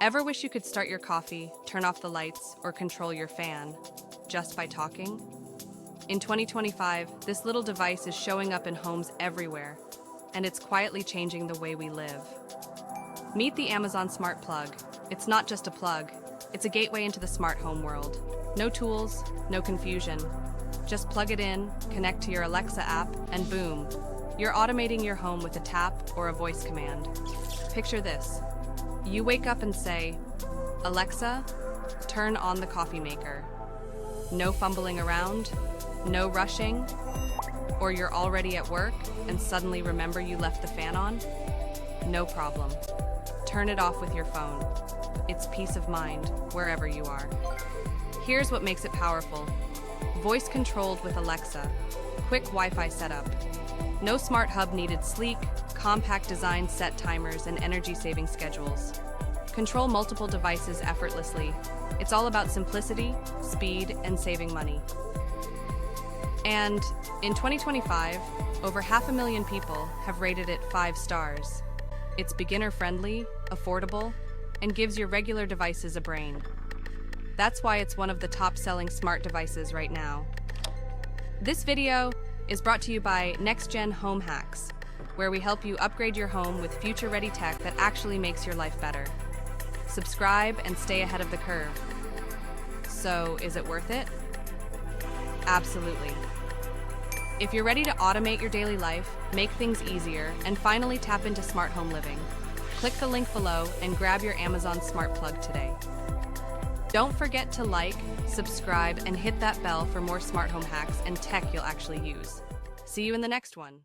Ever wish you could start your coffee, turn off the lights, or control your fan just by talking? In 2025, this little device is showing up in homes everywhere, and it's quietly changing the way we live. Meet the Amazon Smart Plug. It's not just a plug, it's a gateway into the smart home world. No tools, no confusion. Just plug it in, connect to your Alexa app, and boom, you're automating your home with a tap or a voice command. Picture this. You wake up and say, "Alexa, turn on the coffee maker." No fumbling around, no rushing, or you're already at work and suddenly remember you left the fan on? No problem. Turn it off with your phone. It's peace of mind wherever you are. Here's what makes it powerful. Voice controlled with Alexa. Quick Wi-Fi setup. No smart hub needed. Sleek, compact design, set timers, and energy-saving schedules. Control multiple devices effortlessly. It's all about simplicity, speed, and saving money. And in 2025, over 500,000 people have rated it 5 stars. It's beginner-friendly, affordable, and gives your regular devices a brain. That's why it's one of the top-selling smart devices right now. This video is brought to you by NextGen Home Hacks, where we help you upgrade your home with future-ready tech that actually makes your life better. Subscribe and stay ahead of the curve. So, is it worth it? Absolutely. If you're ready to automate your daily life, make things easier, and finally tap into smart home living, click the link below and grab your Amazon Smart Plug today. Don't forget to like, subscribe, and hit that bell for more smart home hacks and tech you'll actually use. See you in the next one.